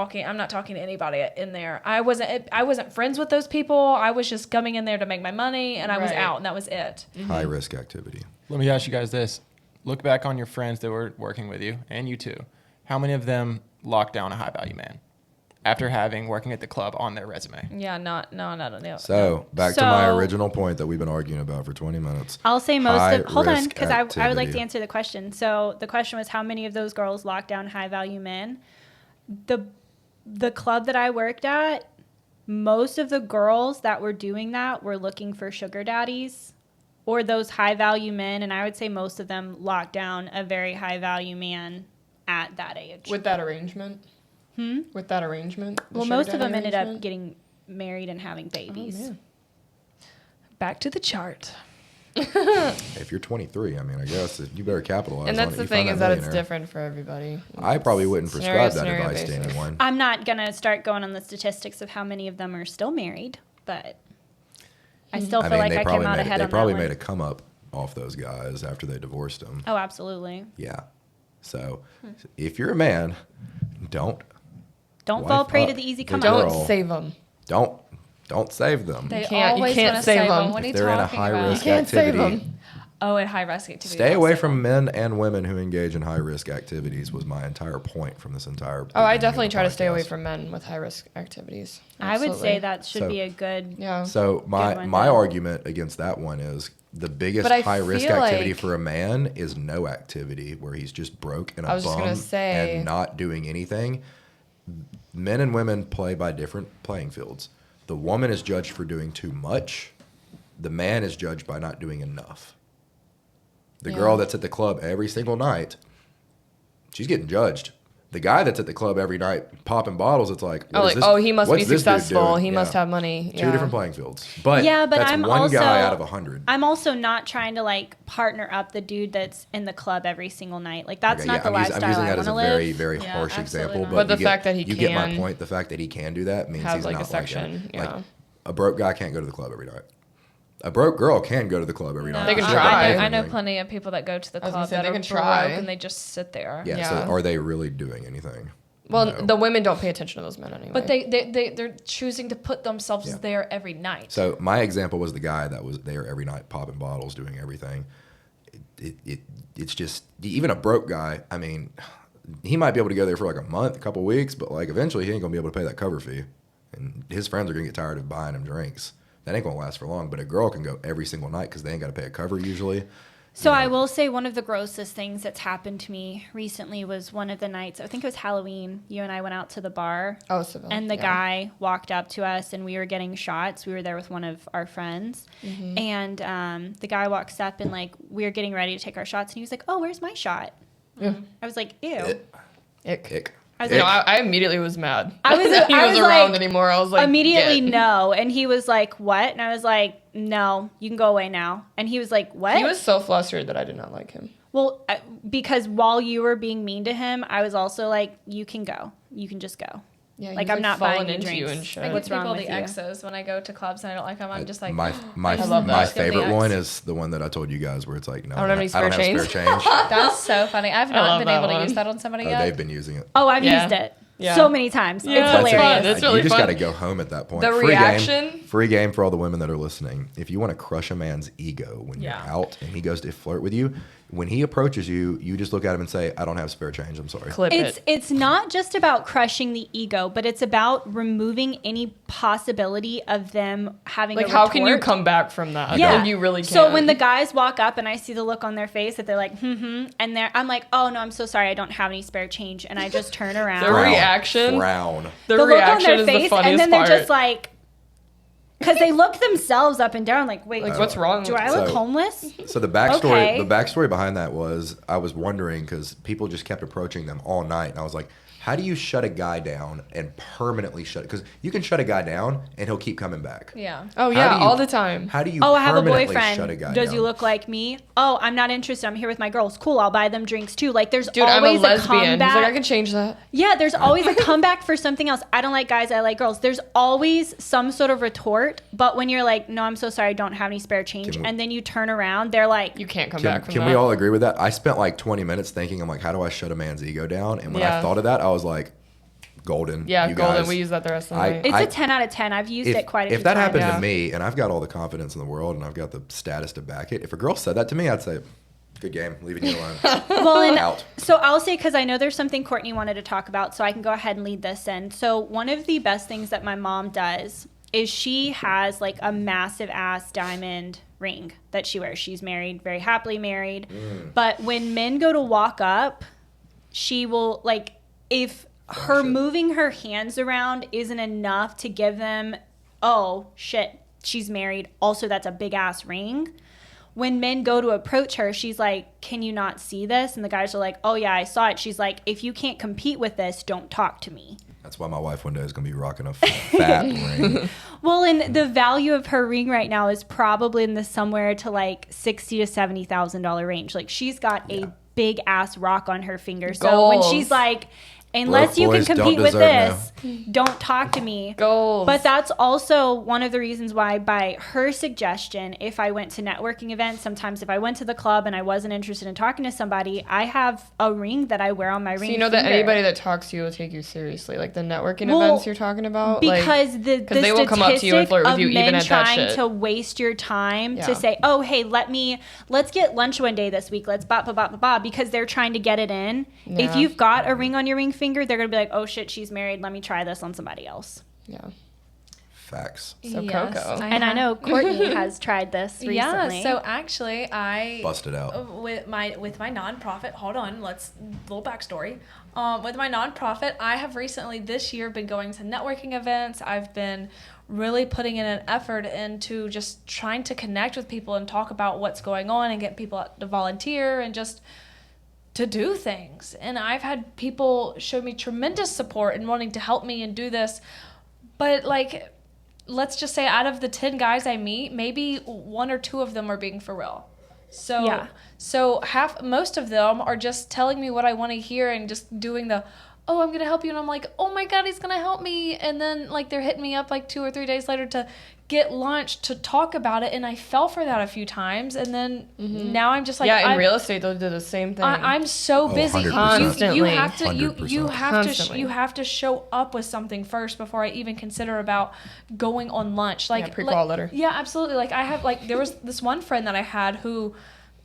E: talking to anybody in there. I wasn't friends with those people. I was just coming in there to make my money, and I was
B: Right.
E: out, and that was it.
C: High risk activity.
A: Let me ask you guys this. Look back on your friends that were working with you, and you too. How many of them locked down a high value man after having working at the club on their resume?
E: Yeah, no.
C: So back to my
D: So-
C: original point that we've been arguing about for 20 minutes.
D: I'll say most
C: High
D: of hold on
C: risk
D: because I would like
C: activity.
D: to answer the question. So the question was how many of those girls locked down high value men? The club that I worked at, most of the girls that were doing that were looking for sugar daddies or those high value men, and I would say most of them locked down a very high value man at that age.
B: With that arrangement? With that arrangement? The
D: Well,
B: sugar
D: most of
B: daddy
D: them ended up
B: arrangement?
D: getting married and having babies.
B: man.
E: Back to the chart.
C: If you're 23, I mean, I guess you better capitalize
B: And
C: on
B: that's
C: it.
B: the
C: You
B: thing
C: find
B: is that it's
C: millionaire.
B: different for everybody.
C: I probably wouldn't
B: Scenario-
C: prescribe that
B: scenario
C: advice to
B: basis.
C: anyone.
D: I'm not going to start going on the statistics of how many of them are still married, but I still feel like I came out ahead
C: they
D: on
C: probably
D: that
C: made
D: one.
C: a come up off those guys after they divorced them.
D: Oh, absolutely.
C: Yeah. So if you're a man, don't
D: Don't
C: Wife
D: fall prey to
C: up.
D: the easy
C: The
D: come
C: girl.
D: up.
B: Don't save them.
C: don't save them.
E: They
B: can't- you
E: always
B: can't
E: want to
B: save
E: save
B: them.
E: them. What are
C: If
E: you
C: they're in a
E: talking
C: high
E: about?
C: risk
B: Can't save
C: activity.
B: them.
E: Oh, at high risk activity.
C: Stay
E: don't
C: away
E: save
C: from
E: them.
C: men and women who engage in high risk activities was my entire point from this entire.
B: Oh, I
C: beginning of
B: definitely
C: the
B: try to stay away
C: podcast.
B: from men with high risk activities.
D: I would say
B: Absolutely.
D: that should
C: So-
D: be a good.
B: Yeah.
C: So
D: Good one,
C: my
D: though.
C: argument against that one is The biggest
B: But I
C: high risk
B: feel
C: activity
B: like-
C: for a man is no activity, where he's just broke and
B: I
C: a
B: was just
C: bum
B: gonna say-
C: and not doing anything. Men and women play by different playing fields. The woman is judged for doing too much. The man is judged by not doing enough. The
B: Yeah.
C: girl that's at the club every single night, she's getting judged. The guy that's at the club every night popping bottles, it's like,
B: Oh,
C: what is
B: like,
C: this-
B: he must be
C: what's this dude
B: successful.
C: doing?
B: He must
C: Yeah.
B: have money.
C: Two
B: Yeah.
C: different playing fields. But
D: Yeah, but
C: that's
D: I'm
C: one
D: also
C: guy out of 100.
D: I'm also not trying to like partner up the dude that's in the club every single night. Like that's
C: Okay,
D: not
C: yeah,
D: the
C: I'm
D: lifestyle
C: using
D: I
C: that as
D: want
C: a
D: to
C: very,
D: live.
C: very
E: Yeah,
C: harsh
E: absolutely
C: example.
E: not.
B: But the
C: you
B: fact that he
C: you get my
B: can-
C: point. The fact that he can do that means
B: Have,
C: he's
B: like,
C: not
B: a section,
C: like,
B: yeah.
C: a broke guy can't go to the club every night. A broke girl can go to the club every
E: No,
C: night.
B: They can
C: She'll
B: try.
C: get
E: I know
C: everything.
E: plenty of people that go to the
B: I was gonna
E: club
B: say,
E: that
B: they
E: are
B: can
E: broke
B: try.
E: and they just sit there.
C: Yeah,
B: Yeah.
C: So are they really doing anything?
B: Well,
C: No.
B: the women don't pay attention to those men anyway.
E: But they're choosing to put themselves
C: Yeah.
E: there every night.
C: So my example was the guy that was there every night popping bottles, doing everything. It's just, even a broke guy, I mean, he might be able to go there for like a month, a couple weeks, but like eventually he ain't gonna be able to pay that cover fee, and his friends are gonna get tired of buying him drinks. That ain't gonna last for long. But a girl can go every single night because they ain't got to pay a cover usually.
D: So
C: You know.
D: I will say one of the grossest things that's happened to me recently was one of the nights, I think it was Halloween, you and I went out to the bar.
B: Oh, so
D: And the
B: yeah.
D: guy walked up to us and we were getting shots. We were there with one of our friends.
B: Mm-hmm.
D: And the guy walks up and like we were getting ready to take our shots and he was like, "Oh, where's my shot?"
B: Yeah.
D: I was like, "Ew."
B: Ick.
D: I was
B: You know,
D: like,
B: I immediately was mad.
D: I was-
B: that he
D: I
B: was
D: was
B: around
D: like,
B: anymore. I was like,
D: immediately
B: get.
D: no. And he was like, "What?" And I was like, "No, you can go away now." And he was like, "What?"
B: He was so flustered that I did not like him.
D: Well, because while you were being mean to him, I was also like, "You can go. You can just go."
B: Yeah, he
D: Like,
B: was,
D: I'm not
B: falling
D: buying you
B: into you
D: drinks.
B: and shit.
E: I give
D: What's wrong
E: people
D: with
E: the
D: you?
E: X's when I go to clubs and I don't like them. I'm just like,
C: my
B: I love
C: my
B: that.
C: favorite
E: Give me
C: one
E: X.
C: is the one that I told you guys where it's like, no,
B: I don't have any spare change.
C: change.
E: that's so funny. I've
B: I
E: not
B: love
E: been
B: that
E: able to
B: one.
E: use that on somebody
C: Oh,
E: yet.
C: they've been using it.
D: Oh, I've
B: Yeah.
D: used it
B: Yeah.
D: so many times.
B: Yeah.
D: It's
B: That's
D: hilarious.
B: fun. It's really
C: you just
B: fun.
C: got to go home at that point.
B: The
C: free
B: reaction?
C: Game, free game for all the women that are listening. If you want to crush a man's ego when
E: Yeah.
C: you're out and he goes to flirt with you, when he approaches you, you just look at him and say, "I don't have spare change. I'm sorry."
B: Clip it.
D: It's not just about crushing the ego, but it's about removing any possibility of them having
B: Like,
D: a
B: how can you
D: retort.
B: come back from that?
D: Yeah,
B: Like, you really can't.
D: So when the guys walk up and I see the look on their face that they're like, and I'm like, "Oh no, I'm so sorry, I don't have any spare change," and I just turn around.
B: The
C: Frown.
B: reaction?
C: Frown.
B: the
D: the look on
B: reaction
D: their
B: is the
D: face,
B: funniest
D: and then they're
B: part.
D: just like, because they look themselves up and down, like, "Wait,
B: like, what's wrong?
D: do
B: with
D: I
B: you?
D: look
C: So-
D: homeless?"
C: So the backstory,
D: Okay.
C: the backstory behind that was I was wondering because people just kept approaching them all night, and I was like, "How do you shut a guy down and permanently shut?" Because you can shut a guy down and he'll keep coming back.
E: Yeah.
B: Oh
C: How
B: yeah,
C: do you-
B: all the time.
C: How do you?
D: Oh, I have a
C: permanently Shut a
D: boyfriend.
C: guy
D: Does
C: down?
D: you look like me? Oh, I'm not interested. I'm here with my girls. Cool, I'll buy them drinks too. Like, there's
B: Dude, I'm a
D: always
B: lesbian. He's
D: comeback.
B: like, I can change that.
D: Yeah, there's always a comeback for something else. I don't like guys, I like girls. There's always some sort of retort, but when you're like, "No, I'm so sorry, I don't have any spare change,"
C: Can we-
D: and then you turn around, they're like,
B: You can't come
C: Can,
B: back from
C: can
B: that.
C: we all agree with that? I spent like 20 minutes thinking, I'm like, how do I shut a man's ego down? And when I
B: Yeah.
C: thought of that, I was like, golden.
B: Yeah,
C: you
B: golden.
C: guys.
B: We use that the rest of the
C: I-
B: night.
D: it's a 10 out of 10. I've used it quite a few
C: if that
D: times.
C: happened
B: Yeah.
C: to me, and I've got all the confidence in the world, and I've got the status to back it, if a girl said that to me, I'd say, good game, leaving you alone.
D: Well, and
C: Out.
D: so I'll say, because I know there's something Courtney wanted to talk about, so I can go ahead and lead this in. So one of the best things that my mom does is she has like a massive ass diamond ring that she wears. She's married, very happily married. But when men go to walk up, she will like, if her
C: shit.
D: moving her hands around isn't enough to give them, "Oh shit, she's married. Also, that's a big ass ring." When men go to approach her, she's like, "Can you not see this?" And the guys are like, "Oh yeah, I saw it." She's like, "If you can't compete with this, don't talk to me."
C: That's why my wife one day is going to be rocking a fat ring.
D: Well, and the value of her ring right now is probably in the somewhere to like $60,000 to $70,000 range. Like, she's got
C: Yeah.
D: a big ass rock on her finger. So when
B: Goals.
D: she's like, "Unless
C: Broke
D: you can
C: boys don't
D: compete with
C: deserve
D: this, don't talk to me."
B: Goals.
D: But that's also one of the reasons why, by her suggestion, if I went to networking events, sometimes if I went to the club and I wasn't interested in talking to somebody, I have a ring that I wear on my
B: so
D: ring
B: you know that
D: finger.
B: anybody that talks to you will take you seriously, like the networking
D: Well,
B: events you're talking about. like,
D: because the
B: they will come up to you and flirt with you
D: of
B: even
D: men
B: at that
D: trying
B: shit.
D: to waste your time
B: Yeah.
D: to say, "Oh, hey, let's get lunch one day this week. Let's bop bop bop bop bop," because they're trying to get it in. If
B: Yeah.
D: you've got a ring on your ring finger, they're gonna be like, "Oh shit, she's married. Let me try this on somebody else."
B: yeah.
C: Facts.
B: So
E: Yes,
B: Coco.
D: And I know Courtney has tried this recently.
E: Yeah, so actually I
C: Bust it out.
E: with my nonprofit. Hold on, little backstory. With my nonprofit, I have recently this year been going to networking events. I've been really putting in an effort into just trying to connect with people and talk about what's going on and get people to volunteer and just to do things. And I've had people show me tremendous support in wanting to help me and do this. But like, let's just say out of the 10 guys I meet, maybe 1 or 2 of them are being for real. So
D: Yeah.
E: so most of them are just telling me what I want to hear and just doing the, oh, I'm going to help you. And I'm like, oh my God, he's going to help me. And then like they're hitting me up like 2 or 3 days later to get lunch to talk about it. And I fell for that a few times. And then now I'm just like,
B: yeah, in real estate, they'll do the same thing.
E: I'm so
C: Oh,
E: busy.
C: 100%.
E: You have to
C: 100%.
E: you have to show up with something first before I even consider about going on lunch. Like
B: pre-qual letter.
E: Yeah, absolutely. Like I have there was this one friend that I had who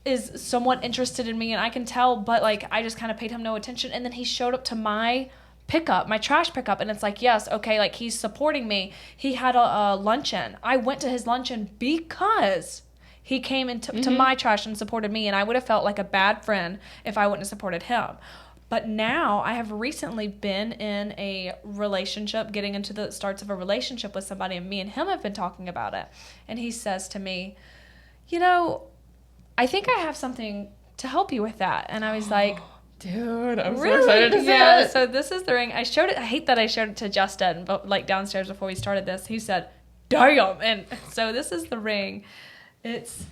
E: is somewhat interested in me, and I can tell, but like I just kind of paid him no attention. And then he showed up to my pickup, my trash pickup, and it's like, yes, okay, like he's supporting me. He had a luncheon. I went to his luncheon because he came into to my trash and supported me, and I would have felt like a bad friend if I wouldn't have supported him. But now I have recently been in a relationship, getting into the starts of a relationship with somebody, and me and him have been talking about it. And he says to me, you know, I think I have something to help you with that. And I was like,
B: Dude, I'm
E: really?
B: so excited to see
E: Yeah,
B: it.
E: so this is the ring. I showed it. I hate that I showed it to Justin, but like downstairs before we started this, he said, damn. And so this is the ring. It's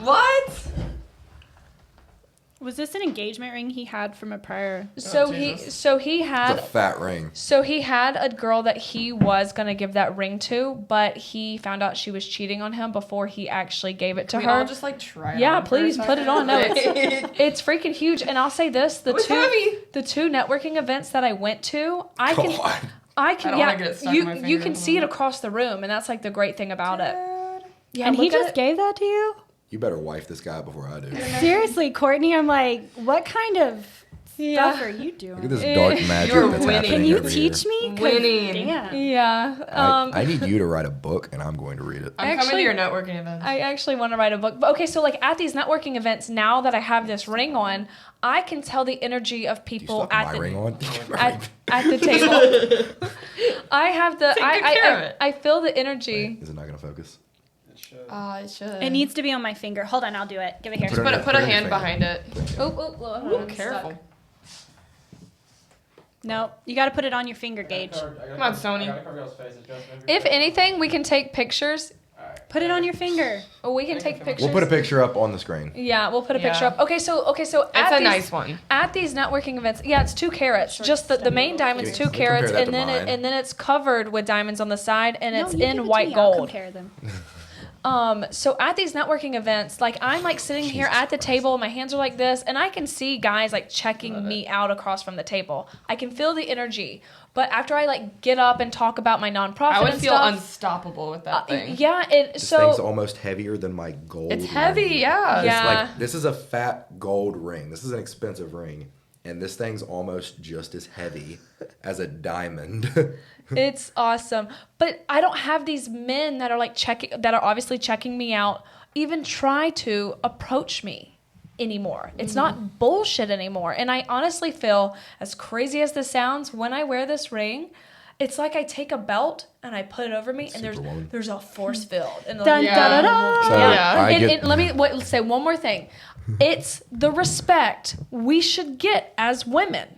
B: What?
D: Was this an engagement ring he had from a prior?
E: so
B: Jesus.
E: he
C: It's
E: had
C: a fat ring.
E: So he had a girl that he was going to give that ring to, but he found out she was cheating on him before he actually gave it to
B: Can
E: her.
B: we all just like try it
E: Yeah,
B: on for a
E: please put it
B: second?
E: on. No, it's freaking huge. And I'll say this, the
B: was heavy.
E: two networking events that I went to, I can
C: God.
E: I can
B: I don't
E: yeah,
B: wanna get it stuck in my
E: you
B: finger.
E: can see it across the room, and that's like the great thing about it. Yeah,
D: And he
E: look at
D: just
E: it.
D: gave that to you?
C: You better wife this guy before I do.
D: Seriously, Courtney, I'm like, what kind of
E: Yeah.
D: stuff are you
C: Look at
D: doing?
C: this dark magic
B: You're
C: that's
B: winning.
C: happening
D: Can you
C: over
D: teach
C: here.
D: me? 'Cause
B: Winning.
D: Damn.
E: Yeah.
C: I need you to write a book, and I'm going to read it.
B: I'm coming to your networking event.
E: I actually want to write a book. But okay, so like at these networking events, now that I have this ring on, I can tell the energy of
C: Do you
E: people
C: still have
E: at
C: my
E: the
C: ring on?
E: at the table. I have the
B: Take good care of it.
E: I feel the energy.
C: Is it not going to focus?
B: It should.
D: It needs to be on my finger. Hold on, I'll do it. Give it here.
C: Put it
B: Put,
C: on
B: put
C: your
B: a
C: finger.
B: hand behind it.
E: Oh,
B: Ooh, careful.
D: No, you got to put it on your finger, Gage.
B: Come on, Sony.
E: If anything, we can take pictures.
D: Put it on your finger.
E: Oh, we can take pictures.
C: We'll put a picture up on the screen.
E: Yeah, we'll put a picture
B: Yeah.
E: up. Okay, so
B: It's
E: at
B: a
E: these,
B: nice one.
E: At these networking events, yeah, it's 2 carats. Just the main diamond's
C: Can
E: 2
C: you compare
E: carats,
C: that
E: and
C: to
E: then
C: mine?
E: and then it's covered with diamonds on the side, and it's
D: No, you give
E: in
D: it to
E: white
D: me, I'll
E: gold.
D: compare them.
E: So at these networking events, like I'm like sitting here
C: Jesus
E: at the
C: Christ.
E: table, my hands are like this, and I can see guys like checking me out across from the table. I can feel the energy. But after I like get up and talk about my nonprofit,
B: I would
E: and
B: feel
E: stuff,
B: unstoppable with that thing.
E: yeah,
C: This thing's almost heavier than my gold
B: It's heavy,
C: ring.
B: yeah.
E: Yeah.
C: Like, this is a fat gold ring. This is an expensive ring. And this thing's almost just as heavy as a diamond.
E: It's awesome. But I don't have these men that are like that are obviously checking me out, even try to approach me anymore. It's not bullshit anymore. And I honestly feel, as crazy as this sounds, when I wear this ring, it's like I take a belt and I put it over me, and
C: Superwoman.
E: there's a force field. And
D: Dun,
B: Yeah.
D: da, da, da.
C: So
E: yeah.
C: I
E: And
C: get,
E: let me say one more thing. It's the respect we should get as women.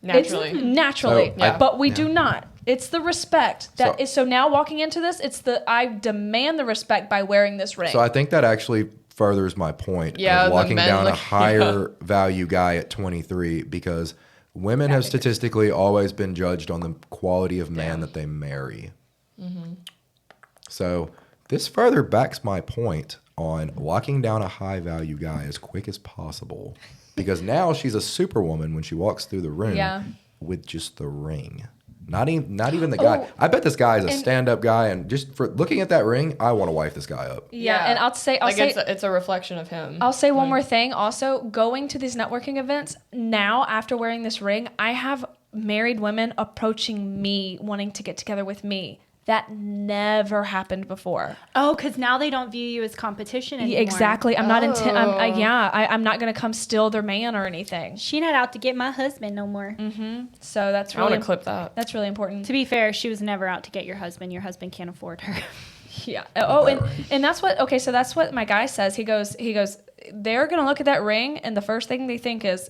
B: Naturally.
E: It's naturally,
C: So, I-
E: but we
C: yeah.
E: do not. It's the respect that
C: So-
E: is. So now walking into this, I demand the respect by wearing this ring.
C: So I think that actually furthers my point
B: Yeah,
C: of
B: the
C: locking
B: men
C: down a
B: look-
C: higher value guy at 23 because women have statistically always been judged on the quality of man that they marry. So this further backs my point on locking down a high value guy as quick as possible because now she's a superwoman when she walks through the room
E: Yeah.
C: with just the ring. Not even the guy.
E: Oh,
C: I bet this guy is a
E: and-
C: stand-up guy, and just for looking at that ring, I want to wife this guy up.
E: yeah, and I'll say
B: it's a reflection of him.
E: I'll say one more thing. Also, going to these networking events now after wearing this ring, I have married women approaching me wanting to get together with me. That never happened before.
D: Oh, because now they don't view you as competition anymore.
E: Exactly. I'm not
B: Oh.
E: I'm not gonna come steal their man or anything.
D: She not out to get my husband no more.
E: So that's
B: I want
E: really
B: to clip that.
E: That's really important.
D: To be fair, she was never out to get your husband. Your husband can't afford her.
E: Yeah. Oh, and that's what. Okay, so that's what my guy says. He goes. They're gonna look at that ring, and the first thing they think is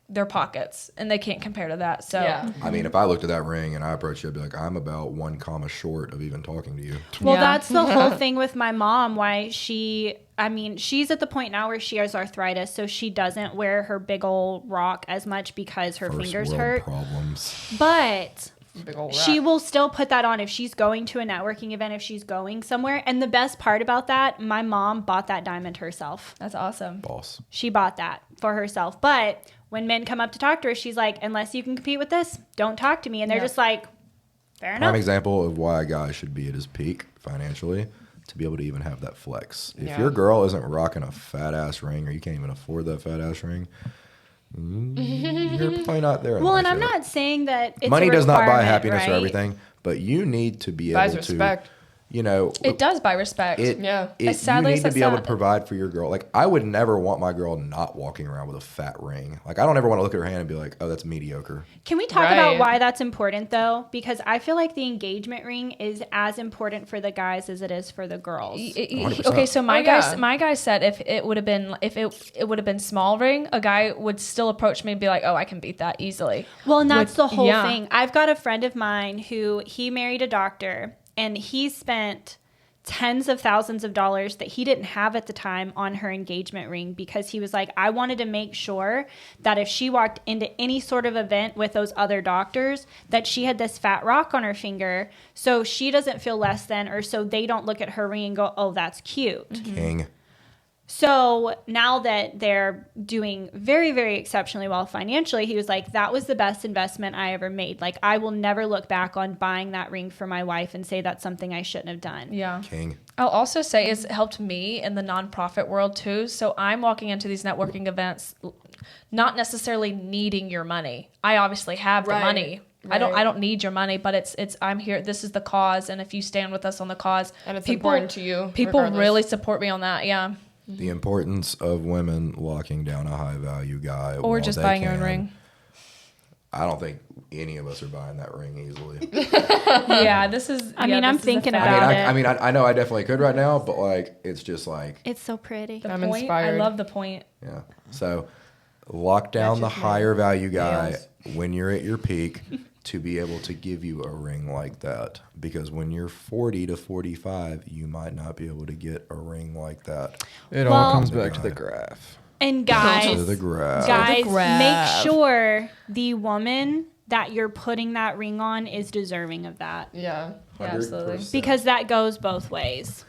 E: their pockets, and they can't compare to that. So
B: Yeah.
C: I mean, if I looked at that ring and I approached you, I'd be like, I'm about 1 comma short of even talking to you.
D: Well,
B: Yeah.
D: that's the whole thing with my mom. Why she's at the point now where she has arthritis, so she doesn't wear her big old rock as much because her
C: First
D: fingers
C: world
D: hurt.
C: problems.
D: But
B: Big old
D: she
B: rock.
D: will still put that on if she's going to a networking event, if she's going somewhere. And the best part about that, my mom bought that diamond herself.
E: that's awesome.
C: Boss.
D: She bought that for herself. But when men come up to talk to her, she's like, unless you can compete with this, don't talk to me. And they're
B: Yeah.
D: just like, fair
C: Prime
D: enough.
C: example of why a guy should be at his peak financially to be able to even have that flex. If
B: Yeah.
C: your girl isn't rocking a fat ass ring or you can't even afford that fat ass ring, you're probably not there. in
D: Well,
C: life
D: and I'm
C: yet.
D: not saying that it's
C: Money
D: a
C: does not buy
D: requirement,
C: happiness or
D: right?
C: everything, but you need to be
B: Buys
C: able to,
B: respect.
C: you know,
E: It does buy respect.
B: Yeah.
C: you
E: As sadly
C: need
E: as
C: to
E: that's
C: be able to
E: sad.
C: provide for your girl. Like, I would never want my girl not walking around with a fat ring. Like, I don't ever want to look at her hand and be like, oh, that's mediocre.
D: Can we talk about
B: Right.
D: why that's important though? Because I feel like the engagement ring is as important for the guys as it is for the girls.
C: 100%.
E: Okay, so my
B: Oh, yeah.
E: guy said if it would have been small ring, a guy would still approach me and be like, "Oh, I can beat that easily."
D: Well, and that's the whole
E: yeah.
D: thing. I've got a friend of mine who he married a doctor and he spent tens of thousands of dollars that he didn't have at the time on her engagement ring because he was like, I wanted to make sure that if she walked into any sort of event with those other doctors, that she had this fat rock on her finger so she doesn't feel less than, or so they don't look at her ring and go, oh, that's cute.
C: King.
D: So now that they're doing very, very exceptionally well financially, he was like, that was the best investment I ever made. Like, I will never look back on buying that ring for my wife and say that's something I shouldn't have done.
E: Yeah.
C: King.
E: I'll also say it's helped me in the nonprofit world too. So I'm walking into these networking events not necessarily needing your money. I obviously have the
B: Right.
E: money. I don't need your money, but it's I'm here. This is the cause, and if you stand with us on the cause,
B: And it's important to you,
E: People
B: regardless.
E: really support me on that. Yeah.
C: The importance of women locking down a high value guy.
E: Or
C: while
E: just
C: they
E: buying your own
C: can.
E: ring.
C: I don't think any of us are buying that ring easily.
E: Yeah, this is.
D: I mean, I'm thinking
E: fact.
D: about
C: I
D: it.
C: mean, I know I definitely could right now, but like, it's just like,
D: It's so pretty.
E: The
B: I'm
E: point,
B: inspired.
E: I love the point.
C: yeah. So lock down the
B: Matches my
C: higher value guy
B: nails.
C: when you're at your peak to be able to give you a ring like that. Because when you're 40 to 45, you might not be able to get a ring like that.
A: It
D: Well-
A: all comes back to the graph.
D: And
C: To
D: guys,
C: the graph.
D: guys,
E: graph.
D: make sure the woman that you're putting that ring on is deserving of that.
B: Yeah.
E: Yeah, absolutely.
C: 100%.
D: Because that goes both ways.